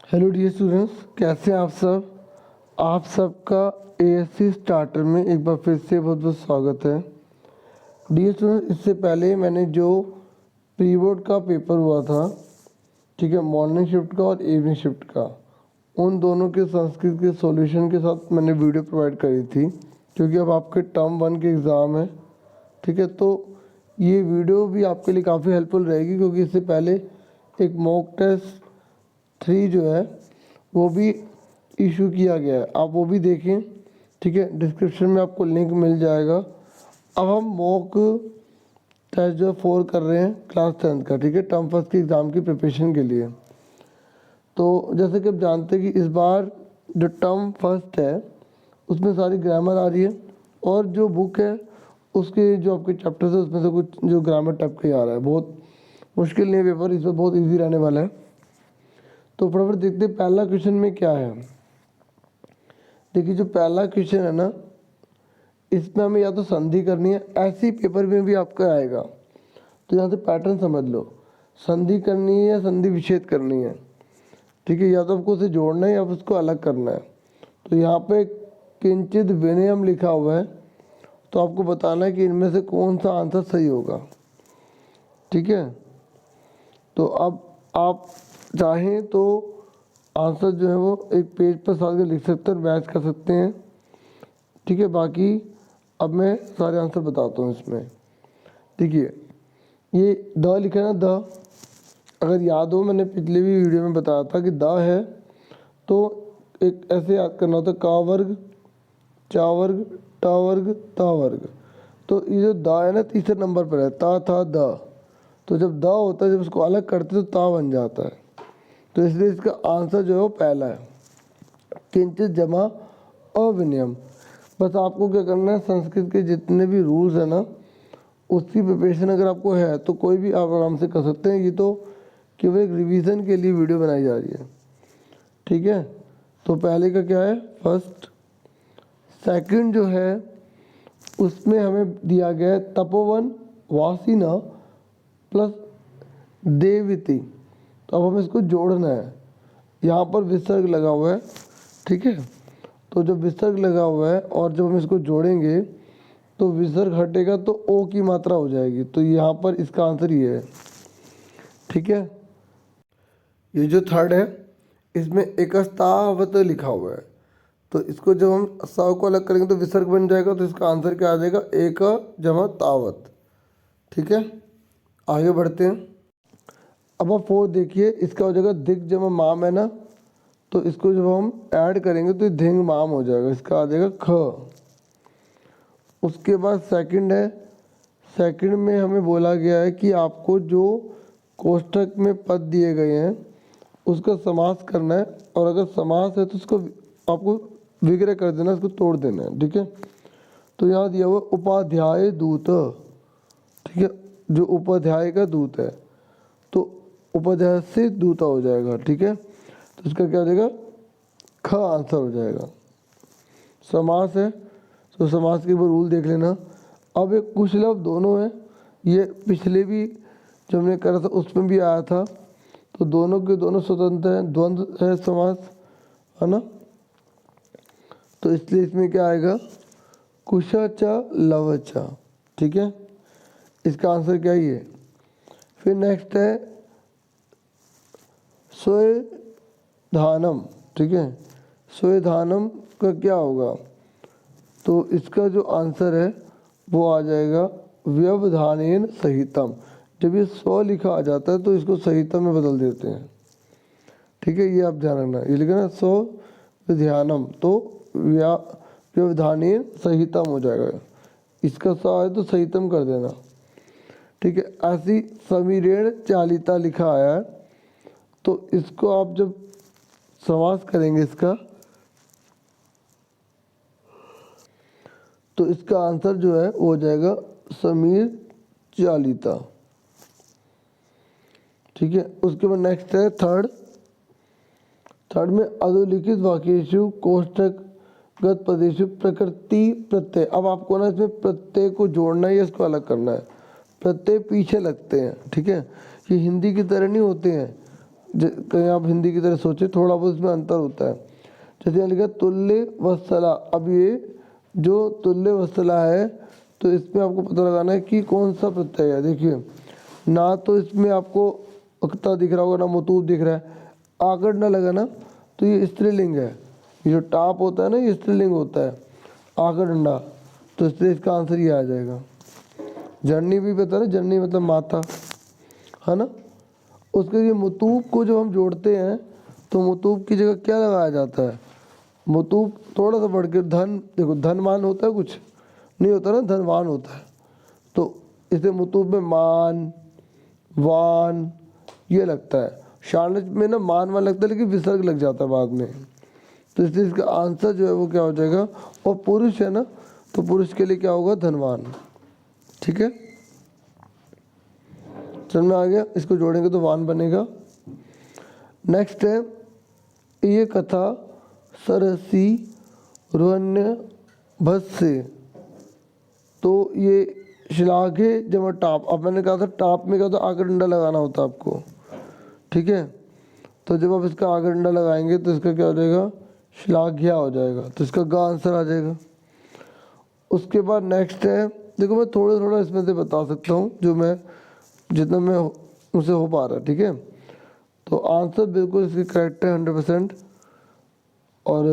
Hello dear students, कैसे हैं आप सब। आप सबका एएससी स्टार्टर में एक बार फिर से बहुत बहुत स्वागत है। डियर स्टूडेंट्स, इससे पहले मैंने जो प्री बोर्ड का पेपर हुआ था, ठीक है, मॉर्निंग शिफ्ट का और इवनिंग शिफ्ट का, उन दोनों के संस्कृत के सॉल्यूशन के साथ मैंने वीडियो प्रोवाइड करी थी, क्योंकि अब आपके टर्म 1 के एग्ज़ाम है। ठीक है, तो ये वीडियो भी आपके लिए काफ़ी हेल्पफुल रहेगी, क्योंकि इससे पहले एक मॉक टेस्ट 3 जो है वो भी इशू किया गया है, आप वो भी देखें। ठीक है, डिस्क्रिप्शन में आपको लिंक मिल जाएगा। अब हम मॉक टेस्ट जो 4 कर रहे हैं क्लास 10 का, ठीक है, टर्म फर्स्ट के एग्ज़ाम की प्रिपरेशन के लिए। तो जैसे कि आप जानते हैं कि इस बार जो टर्म फर्स्ट है उसमें सारी ग्रामर आ रही है, और जो बुक है उसके जो आपके चैप्टर्स है उसमें से कुछ जो ग्रामर टाइप के आ रहा है। बहुत मुश्किल नहीं है पेपर, इस पर बहुत ईजी रहने वाला है। तो फटाफट देखते हैं पहला क्वेश्चन में क्या है। देखिए, जो पहला क्वेश्चन है ना, इसमें हमें या तो संधि करनी है, ऐसी पेपर में भी आपका आएगा। तो यहाँ से पैटर्न समझ लो, संधि करनी है या संधि विच्छेद करनी है। ठीक है, या तो आपको उसे जोड़ना है या उसको अलग करना है। तो यहाँ पे किंचित विनयम लिखा हुआ है, तो आपको बताना है कि इनमें से कौन सा आंसर सही होगा। ठीक है, तो अब आप चाहें तो आंसर जो है वो एक पेज पर साथ के लिख सकते हैं और मैच कर सकते हैं। ठीक है, बाकी अब मैं सारे आंसर बताता हूँ इसमें। देखिए, ये द लिखा है ना, द, अगर याद हो मैंने पिछले भी वीडियो में बताया था कि द है तो एक ऐसे याद करना होता है, का वर्ग, चा वर्ग, टा वर्ग, ता वर्ग। तो ये जो द है ना तीसरे नंबर पर है, ता था द। तो जब द होता है, जब उसको अलग करते तो ता बन जाता है। तो इसलिए इसका आंसर जो है वो पहला है, किंचित जमा अविनियम। बस आपको क्या करना है, संस्कृत के जितने भी रूल्स हैं ना उसकी प्रिपरेशन अगर आपको है तो कोई भी आप आराम से कर सकते हैं। ये तो केवल एक रिवीजन के लिए वीडियो बनाई जा रही है। ठीक है, तो पहले का क्या है, फर्स्ट। सेकंड जो है उसमें हमें दिया गया है तपोवन वासिना प्लस देविति। तो अब हमें इसको जोड़ना है, यहाँ पर विसर्ग लगा हुआ है। ठीक है, तो जब विसर्ग लगा हुआ है और जब हम इसको जोड़ेंगे तो विसर्ग हटेगा तो ओ की मात्रा हो जाएगी। तो यहाँ पर इसका आंसर ये है। ठीक है, ये जो थर्ड है इसमें एकस्तावत लिखा हुआ है, तो इसको जब हम सा को अलग करेंगे तो विसर्ग बन जाएगा। तो इसका आंसर क्या आ जाएगा, एक जमा तावत। ठीक है, आगे बढ़ते हैं। अब आप 4 देखिए, इसका हो जाएगा दिग जमा माम है ना, तो इसको जब हम ऐड करेंगे तो धिंग माम हो जाएगा, इसका आ जाएगा ख। उसके बाद सेकंड है, सेकंड में हमें बोला गया है कि आपको जो कोष्ठक में पद दिए गए हैं उसका समास करना है, और अगर समास है तो उसको आपको विग्रह कर देना, उसको तोड़ देना है। ठीक है, तो यहाँ दिया हुआ उपाध्याय दूत। ठीक है, जो उपाध्याय का दूत है तो उपाध्याय से दूता हो जाएगा। ठीक है, तो इसका क्या हो जाएगा, ख आंसर हो जाएगा। समास है तो समास के ऊपर रूल देख लेना। अब एक कुशलभ दोनों है, ये पिछले भी जो हमने करा था उसमें भी आया था, तो दोनों के दोनों स्वतंत्र हैं, द्वंद्व है समास, है ना। तो इसलिए इसमें क्या आएगा, कुशा चा लवचा। ठीक है, इसका आंसर क्या ही है। फिर नेक्स्ट है स्वधानम। ठीक है, स्वधानम का क्या होगा, तो इसका जो आंसर है वो आ जाएगा व्यवधानेन सहितम। जब ये स्व लिखा आ जाता है तो इसको सहितम में बदल देते हैं। ठीक है, ये आप ध्यान रखना, ये लिखा ना स्व विध्यानम, तो व्यवधानेन सहितम हो जाएगा। इसका सा है तो सहितम कर देना। ठीक है, ऐसी समीरेण चालिता लिखा आया है, तो इसको आप जब समास करेंगे इसका, तो इसका आंसर जो है वो हो जाएगा समीर चालिता। ठीक है, उसके बाद नेक्स्ट है थर्ड में अधोलिखित वाक्येषु कोष्ठकगत पदेषु प्रकृति प्रत्यय। अब आपको ना इसमें प्रत्यय को जोड़ना है या इसको अलग करना है। प्रत्यय पीछे लगते हैं, ठीक है, ये हिंदी की तरह नहीं होते हैं कहीं आप हिंदी की तरह सोचे, थोड़ा बहुत इसमें अंतर होता है। जैसे यहाँ लिखा तुल्य वत्सला, अब ये जो तुल्य वत्सला है तो इसमें आपको पता लगाना है कि कौन सा प्रत्यय है। देखिए ना तो इसमें आपको अक्ता दिख रहा होगा ना मुतूब दिख रहा है, आकड़ ना लगा ना तो ये स्त्रीलिंग है। ये जो टाप होता है ना ये स्त्रीलिंग होता है, आकड़ डंडा, तो इसलिए इसका आंसर ये आ जाएगा। जननी भी पता है ना, जननी मतलब माता है ना। उसके लिए मुतूब को जब हम जोड़ते हैं तो मुतूब की जगह क्या लगाया जाता है, मुतूब थोड़ा सा बढ़ के धन, देखो धनवान होता है कुछ नहीं होता ना, धनवान होता है, तो इसे मुतूब में मान वान ये लगता है। शानच में ना मान वान लगता है लेकिन विसर्ग लग जाता है बाद में, तो इसलिए इसका आंसर जो है वो क्या हो जाएगा। और पुरुष है ना तो पुरुष के लिए क्या होगा, धनवान। ठीक है, समझ में आ गया। इसको जोड़ेंगे तो वान बनेगा। नेक्स्ट है ये कथा सरसी रोहन्य भस्य, तो ये श्लाघे जमा टाप, अब मैंने कहा था टाप में क्या होता है, आगे डंडा लगाना होता है आपको। ठीक है, तो जब आप इसका आगे डंडा लगाएंगे तो इसका क्या हो जाएगा, श्लाघ्या हो जाएगा, तो इसका गा आंसर आ जाएगा। उसके बाद नेक्स्ट है, देखो मैं थोड़ा थोड़ा इसमें से बता सकता हूँ जो मैं जितना मैं मुझसे हो पा रहा है। ठीक है, तो आंसर बिल्कुल इसकी करेक्ट है 100%। और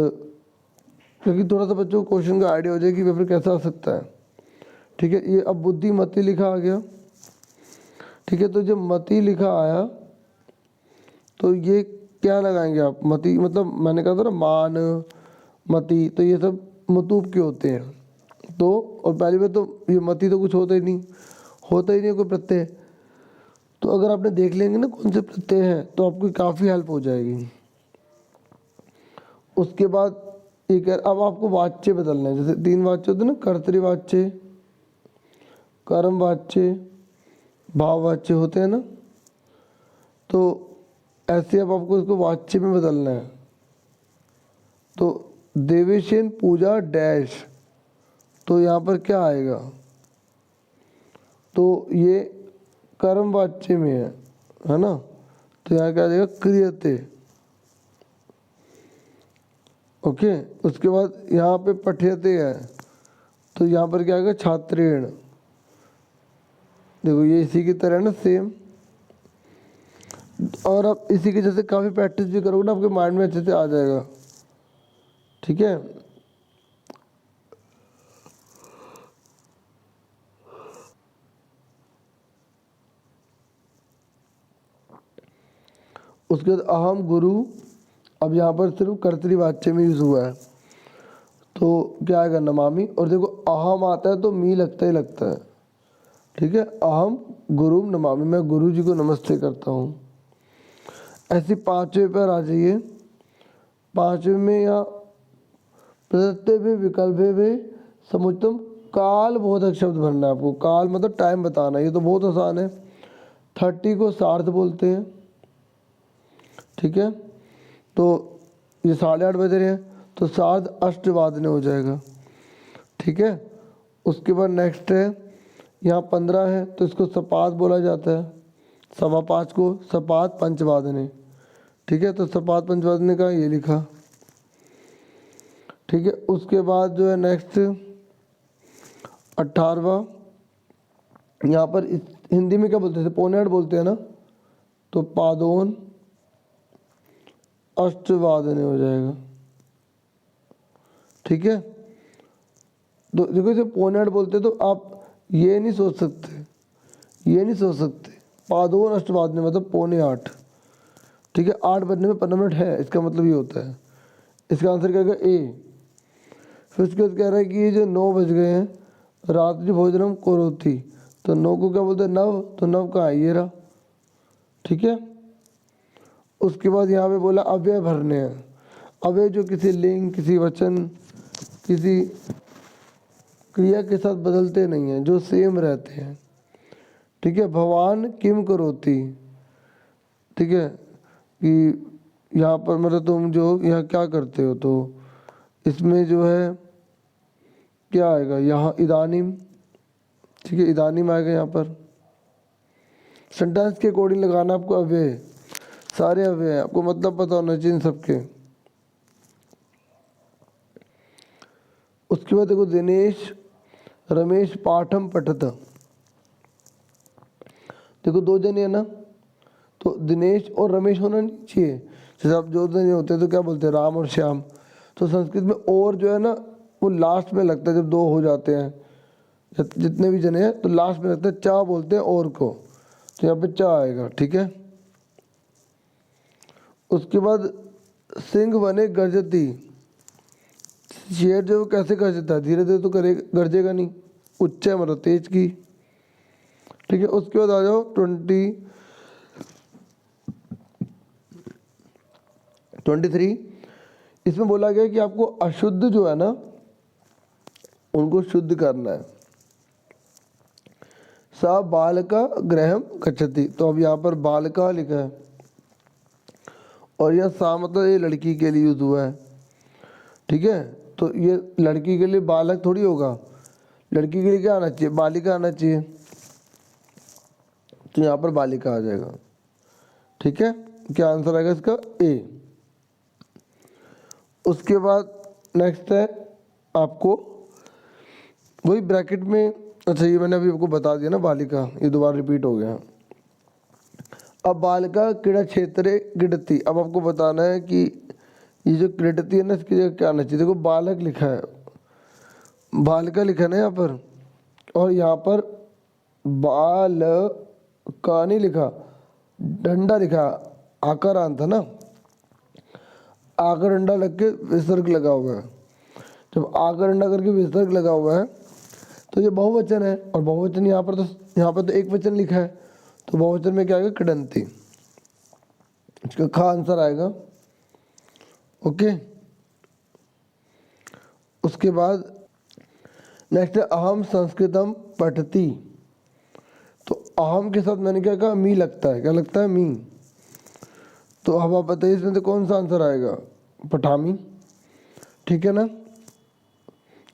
क्योंकि थोड़ा सा बच्चों को क्वेश्चन का आइडिया हो जाए कि पेपर कैसा आ सकता है। ठीक है, ये अब बुद्धिमती लिखा आ गया। ठीक है, तो जब मति लिखा आया तो ये क्या लगाएंगे आप, मति मतलब मैंने कहा था ना मान मति, तो ये सब मतूब के होते हैं। तो और पहली बात तो ये मति तो कुछ होता ही नहीं कोई प्रत्यय। तो अगर आपने देख लेंगे ना कौन से प्रत्यय हैं तो आपकी काफ़ी हेल्प हो जाएगी। उसके बाद एक अब आपको वाच्य बदलना है, जैसे 3 वाच्य होते हैं ना, कर्तृवाच्य, कर्मवाच्य, भाववाच्य होते हैं ना, तो ऐसे अब आपको इसको वाच्य में बदलना है। तो देवेशन पूजा डैश, तो यहाँ पर क्या आएगा, तो ये कर्मवाच्य में है ना, तो यहाँ क्या आ जाएगा, क्रियते। ओके, उसके बाद यहाँ पे पठ्यते है, तो यहाँ पर क्या आएगा, छात्रेण। देखो ये इसी की तरह है ना सेम। और आप इसी के जैसे काफ़ी प्रैक्टिस भी करोगे ना आपके माइंड में अच्छे से आ जाएगा। ठीक है, उसके बाद अहम गुरु, अब यहाँ पर सिर्फ कर्तृवाच्य में यूज़ हुआ है, तो क्या आएगा, नमामि। और देखो अहम आता है तो मी लगता ही लगता है। ठीक है, अहम गुरु नमामि, मैं गुरु जी को नमस्ते करता हूँ। ऐसे 5वें पर आ जाइए। 5वें में या प्रत्यय में विकल्प में समुचितम काल बोधक शब्द भरना है आपको। काल मतलब टाइम बताना, ये तो बहुत आसान है। 30 को सार्ध बोलते हैं। ठीक है, तो ये 8:30 बज रहे हैं तो सार्ध अष्टवादने हो जाएगा। ठीक है, उसके बाद नेक्स्ट है यहाँ 15 है तो इसको सपाद बोला जाता है। 5:15 को सपाद पंचवादने। ठीक है, तो सपाद पंचवादने का ये लिखा। ठीक है, उसके बाद जो है नेक्स्ट 18वां, यहाँ पर हिंदी में क्या बोलते थे, 7:45 बोलते हैं ना, तो पादोन अष्टवादने हो जाएगा। ठीक है, तो देखो इसे 7:45 बोलते तो आप ये नहीं सोच सकते पादोन अष्टवादने मतलब 7:45। ठीक है, 8 बजने में 15 मिनट है, इसका मतलब ये होता है। इसका आंसर क्या होगा, ए। फिर उसके बाद कह रहा है कि ये जो 9 बज गए हैं, रात्रि भोजनम करोति, तो 9 को क्या बोलते हैं, नव, तो नव कहाँ है, ये रहा। ठीक है, उसके बाद यहाँ पे बोला अव्यय भरने हैं। अव्यय जो किसी लिंग, किसी वचन, किसी क्रिया के साथ बदलते नहीं हैं, जो सेम रहते हैं। ठीक है, भगवान किम करोति। ठीक है, कि यहाँ पर मतलब तुम जो यहाँ क्या करते हो, तो इसमें जो है क्या आएगा, यहाँ इदानीम। ठीक है, इदानीम आएगा यहाँ पर। सेंटेंस के अकॉर्डिंग लगाना आपको अव्यय। सारे अव्यय हैं, आपको मतलब पता होना चाहिए इन सबके। उसके बाद देखो दिनेश रमेश पाठम पठत। देखो दो जने है ना, तो दिनेश और रमेश होना नहीं चाहिए। जैसे आप दो जने होते हैं तो क्या बोलते हैं, राम और श्याम। तो संस्कृत में और जो है ना वो लास्ट में लगता है, जब दो हो जाते हैं जितने भी जने हैं तो लास्ट में लगता है, चा बोलते हैं और को, तो यहाँ पे चा आएगा, ठीक है। उसके बाद सिंह बने गर्जती। शेर जो है कैसे गर्जता है, धीरे धीरे तो करे गर्जेगा नहीं, उच्च है मतलब तेज की, ठीक है। उसके बाद आ जाओ 23। इसमें बोला गया कि आपको अशुद्ध जो है ना उनको शुद्ध करना है। सा बालका गृहम गच्छति, तो अब यहाँ पर बालका लिखा है और यह सा मतलब ये लड़की के लिए यूज हुआ है, ठीक है। तो ये लड़की के लिए बालक थोड़ी होगा, लड़की के लिए क्या आना चाहिए, बालिका आना चाहिए, तो यहाँ पर बालिका आ जाएगा, ठीक है। क्या आंसर आएगा इसका, ए। उसके बाद नेक्स्ट है आपको वही ब्रैकेट में, अच्छा ये मैंने अभी आपको बता दिया ना बालिका, ये दोबारा रिपीट हो गया। अब बालिका क्रीड़ा क्षेत्र क्रीडती, अब आपको बताना है कि ये जो क्रीडती है ना इसकी जगह क्या आना चाहिए। देखो बालक लिखा है, बालिका लिखा है ना यहाँ पर, और यहाँ पर बाल का नहीं लिखा, डंडा लिखा, आकार आन था ना, आकर डंडा लग के विसर्ग लगा हुआ है। जब आकर डंडा करके विसर्ग लगा हुआ है तो ये बहुवचन है, और बहुवचन यहाँ पर तो एक वचन लिखा है, तो बहुवचन में क्या आएगा, क्रीडंती। इसका खा आंसर आएगा, ओके। उसके बाद नेक्स्ट है अहम संस्कृतम पठती। तो अहम के साथ मैंने क्या कहा, मी लगता है, क्या लगता है, मी। तो अब आप बताइए इसमें से कौन सा आंसर आएगा, पठामी, ठीक है ना।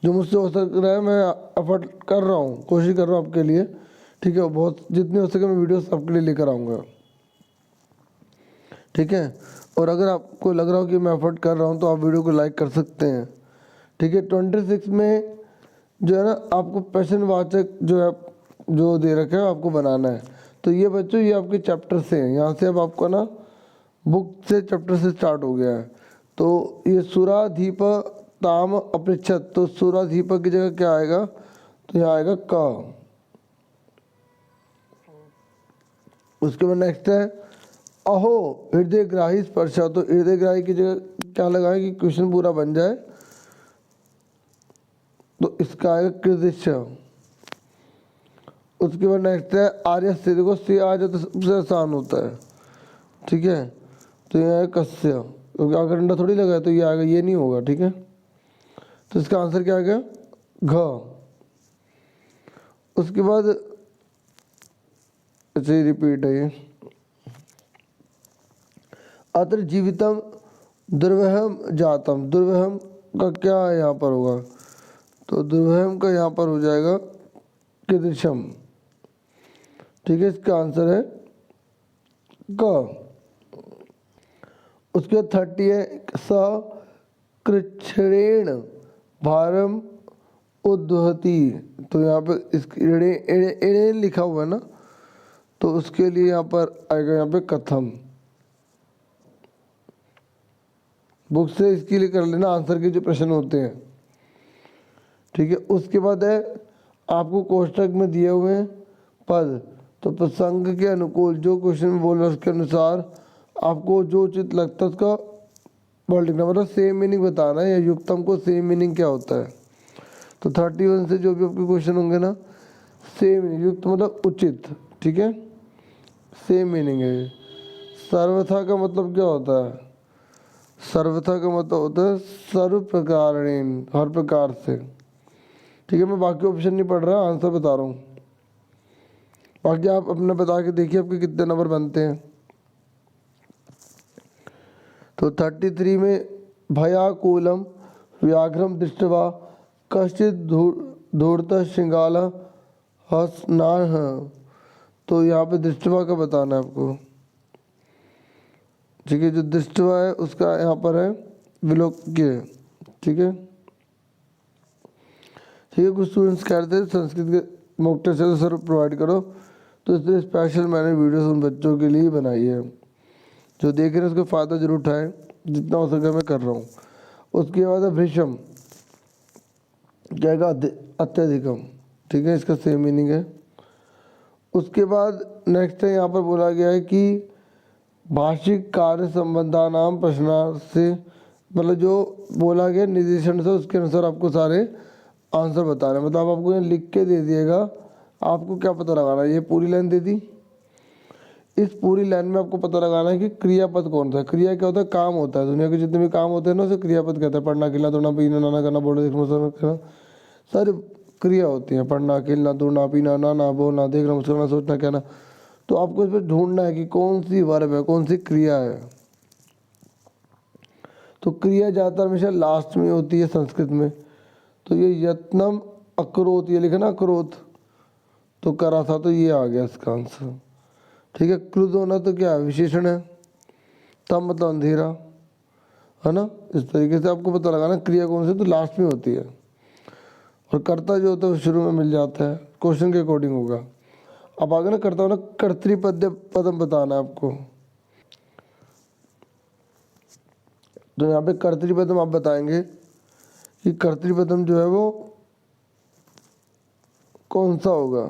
जो मुझसे हो सक रहा है मैं एफर्ट कर रहा हूँ, कोशिश कर रहा हूँ आपके लिए, ठीक है। बहुत जितनी हो सके मैं वीडियोस आपके लिए लेकर आऊँगा, ठीक है। और अगर आपको लग रहा हो कि मैं एफर्ट कर रहा हूँ तो आप वीडियो को लाइक कर सकते हैं, ठीक है। 26 में जो है ना आपको प्रश्नवाचक जो है जो दे रखा है आपको बनाना है। तो ये बच्चों ये आपके चैप्टर से हैं, यहाँ से अब आपको ना बुक से चैप्टर से स्टार्ट हो गया है। तो ये सुराधीप ताम अपृच्छत, तो सुराधीप की जगह क्या आएगा, तो यहाँ आएगा का। उसके बाद नेक्स्ट है अहो हृदय ग्राही स्पर्श, तो हृदय ग्राही की जगह क्या लगाए कि क्वेश्चन पूरा बन जाए, तो इसका आएगा कृदृश्य। उसके बाद नेक्स्ट है आर्य से, देखो से आ जाए तो सबसे आसान होता है, ठीक है। तो ये है कस्य, क्योंकि आकर डंडा थोड़ी लगा है तो ये आएगा, ये नहीं होगा, ठीक है। तो इसका आंसर क्या आ गया, घ। उसके बाद अच्छा ये रिपीट है, ये अत्र जीवितम दुर्वहम जातम, दुर्वहम का क्या यहाँ पर होगा, तो दुर्वहम का यहाँ पर हो जाएगा कीदृशम, ठीक है। इसका आंसर है क। उसके बाद 30 है स कृच्छ्रेण भारम उद्वहती, तो यहाँ पर इसके एड़े लिखा हुआ है ना, तो उसके लिए यहाँ पर आएगा यहाँ पे कथम। बुक से इसके लिए कर लेना आंसर के जो प्रश्न होते हैं, ठीक है। उसके बाद है आपको कोष्टक में दिए हुए हैं पद, तो प्रसंग के अनुकूल जो क्वेश्चन बोल रहा है उसके अनुसार आपको जो उचित लगता है उसका वर्ड लिखना, मतलब सेम मीनिंग बताना है, या युक्तम को सेम मीनिंग क्या होता है। तो 31 से जो भी आपके क्वेश्चन होंगे ना सेम मीनिंग, युक्त मतलब उचित, ठीक है, सेम मीनिंग है। सर्वथा का मतलब क्या होता है, सर्वथा का मतलब होता है सर्व प्रकारेण, हर प्रकार से, ठीक है। मैं बाकी ऑप्शन नहीं पढ़ रहा, आंसर बता रहा हूँ, बाकी आप अपना बता के देखिए आपके कितने नंबर बनते हैं। तो 33 में भयाकूलम व्याघ्रम दृष्टवा कश्चित धूर्त श्रृंगाल हसनाह, तो यहाँ पे दृष्टवा का बताना है आपको, ठीक है। जो दृष्टवा है उसका यहाँ पर है विलोक्य, ठीक है। ठीक है, कुछ स्टूडेंट्स कह रहे थे संस्कृत के मॉक टेस्ट सर प्रोवाइड करो, तो इसलिए स्पेशल मैंने वीडियोस उन बच्चों के लिए बनाई है। जो देख रहे हैं उसका फ़ायदा जरूर उठाएं, जितना हो सके मैं कर रहा हूँ। उसके बाद है भृशम, क्या अत्यधिकम, ठीक है, इसका सेम मीनिंग है। उसके बाद नेक्स्ट है यहाँ पर बोला गया है कि भाषिक कार्य संबंधा नाम प्रश्न से, मतलब जो बोला गया निर्देशन से उसके अनुसार आपको सारे आंसर बताने, मतलब आपको यहाँ लिख के दे दिएगा, आपको क्या पता लगाना है। ये पूरी लाइन दे दी, इस पूरी लाइन में आपको पता लगाना है कि क्रियापद कौन सा है। क्रिया क्या होता है, काम होता है, दुनिया के जितने भी काम होते हैं ना उसे क्रियापद कहते हैं। पढ़ना, खिलना, दौड़ना, पीना, नाना करना, बोलना, देखना, करना, सारी क्रिया होती हैं। पढ़ना, खिलना, दौड़ना, पीना, नाना, बोलना, देखना, मुस्कुराना, सोचना, कहना। तो आपको इस पर ढूंढना है कि कौन सी वर्ब है, कौन सी क्रिया है। तो क्रिया ज़्यादातर हमेशा लास्ट में होती है संस्कृत में। तो ये यत्नम अक्रोत, ये लिखा ना अक्रोत, तो करा था, तो ये आ गया इसका आंसर, ठीक है। क्रुद्ध होना तो क्या है, विशेषण है। तब मतलब अंधेरा, है ना। इस तरीके से आपको पता लगाना क्रिया कौन सी, तो लास्ट में होती है। और कर्ता जो होता है वो शुरू में मिल जाता है, क्वेश्चन के अकॉर्डिंग होगा। अब आगे ना करता हूँ ना, कर्तृपद पदम बताना है आपको। तो यहाँ पे कर्तृपदम आप बताएंगे कि कर्तृपदम जो है वो कौन सा होगा।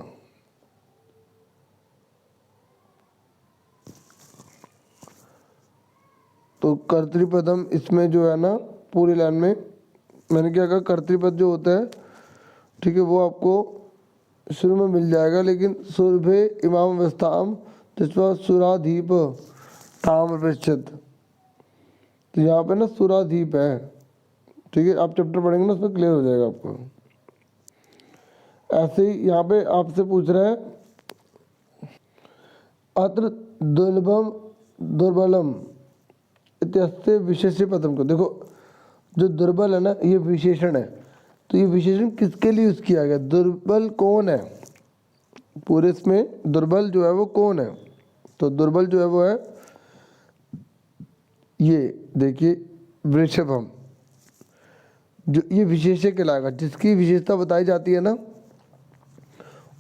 तो कर्तृपदम इसमें जो है ना पूरी लाइन में मैंने क्या कहा, कर्तृपद जो होता है, ठीक है, वो आपको शुरू में मिल जाएगा। लेकिन सुरभे इमाम अवस्थाम तिस्वा सुराधीप ताम्र पृच्छद, तो यहाँ पे ना सुराधीप है, ठीक है। आप चैप्टर पढ़ेंगे ना उसमें क्लियर हो जाएगा आपको। ऐसे ही यहाँ पे आपसे पूछ रहा है अत्र दुर्लभम दुर्बलम इत्यस्य विशेष पदम को। देखो जो दुर्बल है ना ये विशेषण है, तो ये विशेषण किसके लिए यूज किया गया, दुर्बल कौन है, पूरे इसमें दुर्बल जो है वो कौन है। तो दुर्बल जो है वो है ये देखिए वृषभम, जो ये विशेष्य कहलाएगा। जिसकी विशेषता बताई जाती है ना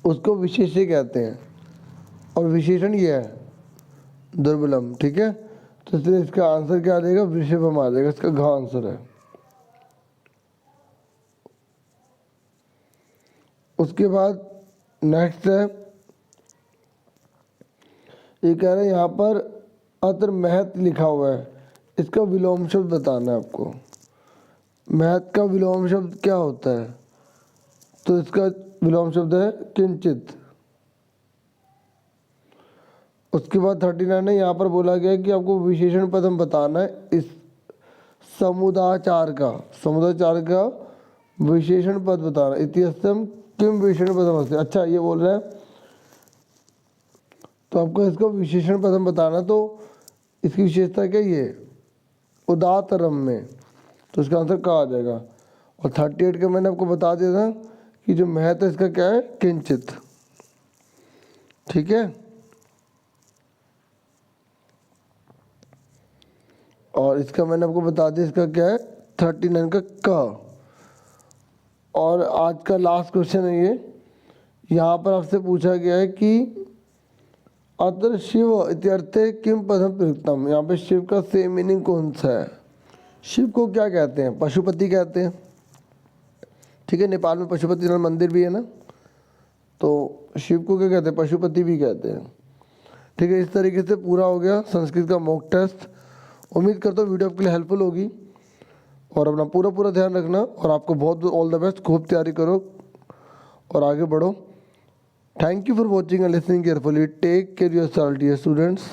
उसको विशेष्य कहते हैं, और विशेषण ये है दुर्बलम, ठीक है। तो इसलिए इसका आंसर क्या आ जाएगा, वृषभम आ जाएगा, इसका घ आंसर है। उसके बाद नेक्स्ट है, ये कह रहे हैं यहाँ पर अत्र महत लिखा हुआ है, इसका विलोम शब्द बताना है आपको। महत का विलोम शब्द क्या होता है, तो इसका विलोम शब्द है किंचित। उसके बाद 39 है, यहाँ पर बोला गया है कि आपको विशेषण पदम बताना है इस समुदाचार का विशेषण पद बताना। इतिहासम किम विशेषण पदम अस्ति, अच्छा ये बोल रहा है, तो आपको इसको विशेषण पदम बताना। तो इसकी विशेषता क्या, ये उदातरम में, तो इसका आंसर क्या आ जाएगा। और 38 का मैंने आपको बता दिया था कि जो महत्व है इसका क्या है, किंचित, ठीक है। और इसका मैंने आपको बता दिया इसका क्या है, 39 का क। और आज का लास्ट क्वेश्चन है ये, यहाँ पर आपसे पूछा गया है कि अत्र शिव इत्यर्थे किम पदम प्रयुक्तम, यहाँ पे शिव का सेम मीनिंग कौन सा है। शिव को क्या कहते हैं, पशुपति कहते हैं, ठीक है। नेपाल में पशुपति नाथ मंदिर भी है ना, तो शिव को क्या कहते हैं, पशुपति भी कहते हैं, ठीक है। इस तरीके से पूरा हो गया संस्कृत का मॉक टेस्ट। उम्मीद करता हूँ वीडियो आपके लिए हेल्पफुल होगी, और अपना पूरा ध्यान रखना, और आपको बहुत ऑल द बेस्ट, खूब तैयारी करो और आगे बढ़ो। Thank you for watching and listening carefully. Take care yourself dear students.